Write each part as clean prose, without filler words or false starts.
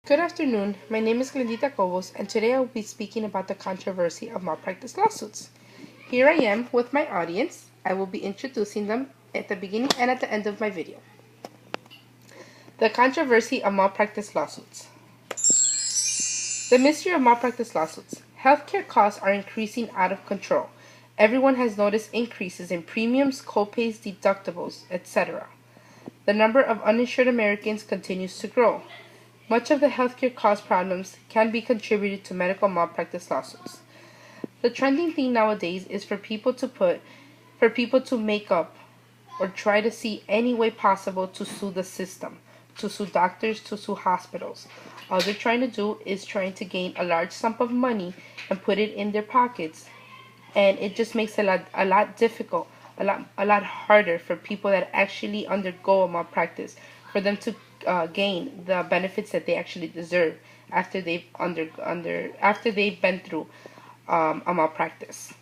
Good afternoon. My name is Glendita Speech, and today I will be speaking about the controversy of malpractice lawsuits. Here I am with my audience. I will be introducing them at the beginning and at the end of my video. The controversy of malpractice lawsuits. The mystery of malpractice lawsuits. Healthcare costs are increasing out of control. Everyone has noticed increases in premiums, copays, deductibles, etc. The number of uninsured Americans continues to grow. Much of the healthcare cost problems can be contributed to medical malpractice lawsuits. The trending thing nowadays is for people to make up or try to see any way possible to sue the system, to sue doctors, to sue hospitals. All they're trying to do is trying to gain a large sum of money and put it in their pockets, and it just makes it a lot difficult, a lot harder for people that actually undergo a malpractice, for them to gain the benefits that they actually deserve after they've after they've been through a malpractice.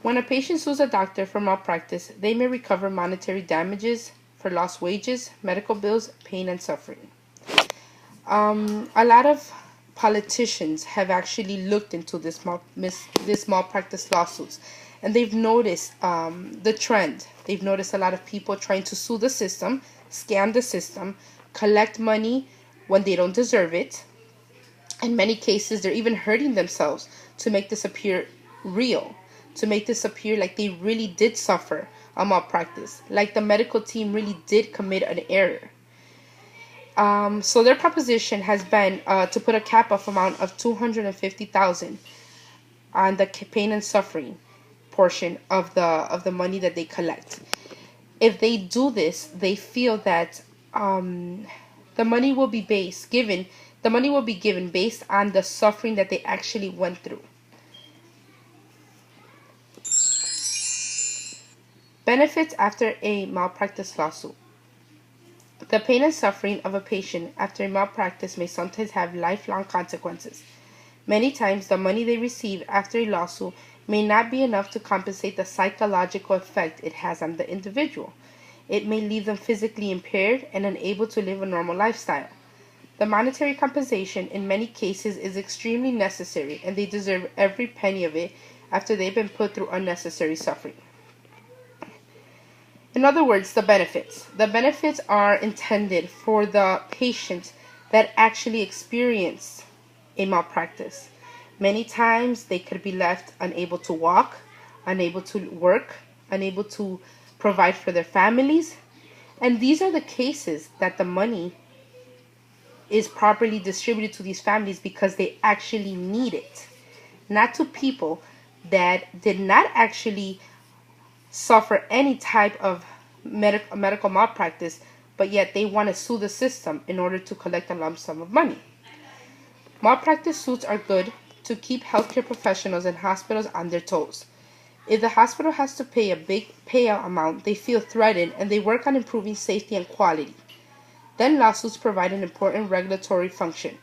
When a patient sues a doctor for malpractice, they may recover monetary damages for lost wages, medical bills, pain, and suffering. A lot of politicians have actually looked into this malpractice lawsuits, and they've noticed the trend. They've noticed a lot of people trying to sue the system, scam the system, collect money when they don't deserve it. In many cases, they're even hurting themselves to make this appear real, to make this appear like they really did suffer a malpractice, like the medical team really did commit an error. So their proposition has been to put a cap of amount of $250,000 on the pain and suffering portion of the money that they collect. If they do this, they feel that the money will be given based on the suffering that they actually went through. Benefits after a malpractice lawsuit. The pain and suffering of a patient after a malpractice may sometimes have lifelong consequences. Many times, the money they receive after a lawsuit may not be enough to compensate the psychological effect it has on the individual. It may leave them physically impaired and unable to live a normal lifestyle. The monetary compensation in many cases is extremely necessary, and they deserve every penny of it after they've been put through unnecessary suffering. In other words, the benefits. The benefits are intended for the patient that actually experience a malpractice. Many times they could be left unable to walk, unable to work, unable to provide for their families. And these are the cases that the money is properly distributed to these families because they actually need it. Not to people that did not actually suffer any type of medical malpractice, but yet they want to sue the system in order to collect a lump sum of money. Malpractice suits are good to keep healthcare professionals and hospitals on their toes. If the hospital has to pay a big payout amount, they feel threatened and they work on improving safety and quality. Then lawsuits provide an important regulatory function.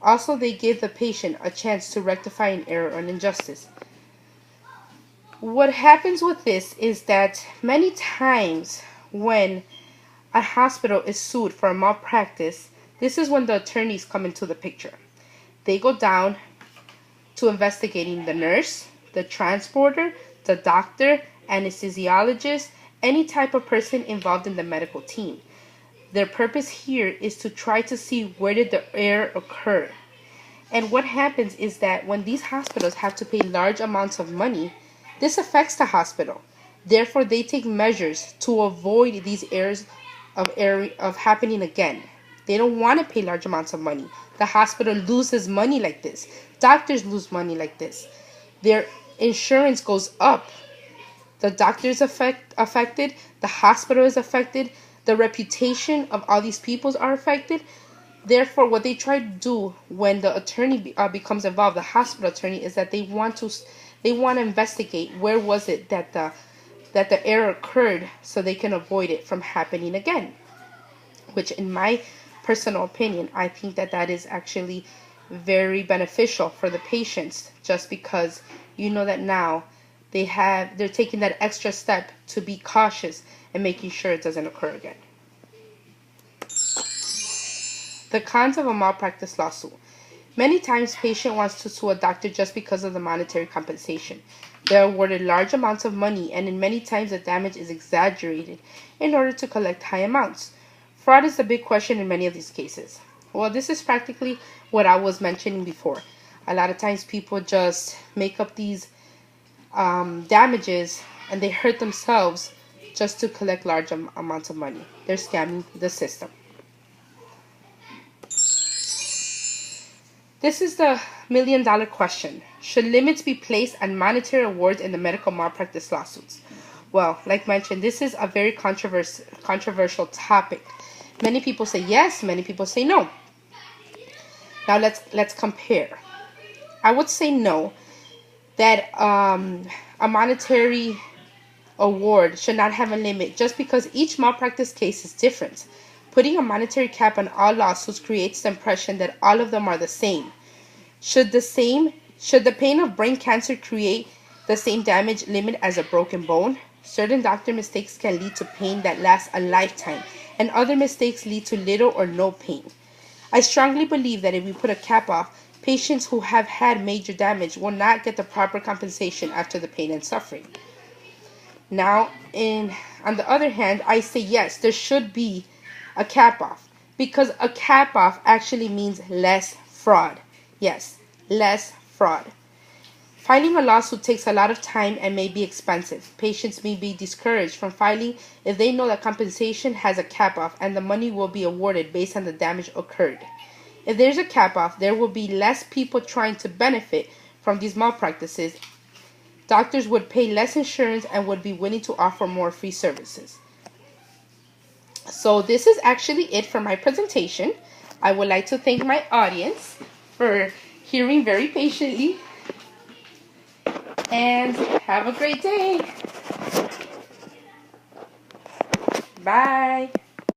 Also, they give the patient a chance to rectify an error or an injustice. What happens with this is that many times when a hospital is sued for a malpractice, this is when the attorneys come into the picture. They go down to investigating the nurse, the transporter, the doctor, anesthesiologist, any type of person involved in the medical team. Their purpose here is to try to see where did the error occur. And what happens is that when these hospitals have to pay large amounts of money, this affects the hospital. Therefore, they take measures to avoid these errors of happening again. They don't want to pay large amounts of money. The hospital loses money like this. Doctors lose money like this. Their insurance goes up. The doctor is affected. The hospital is affected. The reputation of all these people are affected. Therefore, what they try to do when the attorney becomes involved, the hospital attorney, is that they want to investigate where was it that the error occurred so they can avoid it from happening again. Which, in my personal opinion, I think that is actually very beneficial for the patients, just because you know that now they're taking that extra step to be cautious and making sure it doesn't occur again. The cons of a malpractice lawsuit. Many times, patient wants to sue a doctor just because of the monetary compensation. They're awarded large amounts of money, and in many times the damage is exaggerated in order to collect high amounts. Fraud is the big question in many of these cases. Well, this is practically what I was mentioning before. A lot of times people just make up these damages and they hurt themselves just to collect large amounts of money. They're scamming the system. This is the million-dollar question. Should limits be placed on monetary awards in the medical malpractice lawsuits? Well, like mentioned, this is a very controversial topic. Many people say yes, many people say no. Now let's compare. I would say no, that a monetary award should not have a limit just because each malpractice case is different. Putting a monetary cap on all lawsuits creates the impression that all of them are the same. Should the pain of brain cancer create the same damage limit as a broken bone? Certain doctor mistakes can lead to pain that lasts a lifetime, and other mistakes lead to little or no pain. I strongly believe that if we put a cap off, patients who have had major damage will not get the proper compensation after the pain and suffering. Now, on the other hand, I say yes, there should be a cap off, because a cap off actually means less fraud. Yes, less fraud. Filing a lawsuit takes a lot of time and may be expensive. Patients may be discouraged from filing if they know that compensation has a cap off and the money will be awarded based on the damage occurred. If there's a cap off, there will be less people trying to benefit from these malpractices. Doctors would pay less insurance and would be willing to offer more free services. So this is actually it for my presentation. I would like to thank my audience for hearing very patiently. And have a great day. Bye.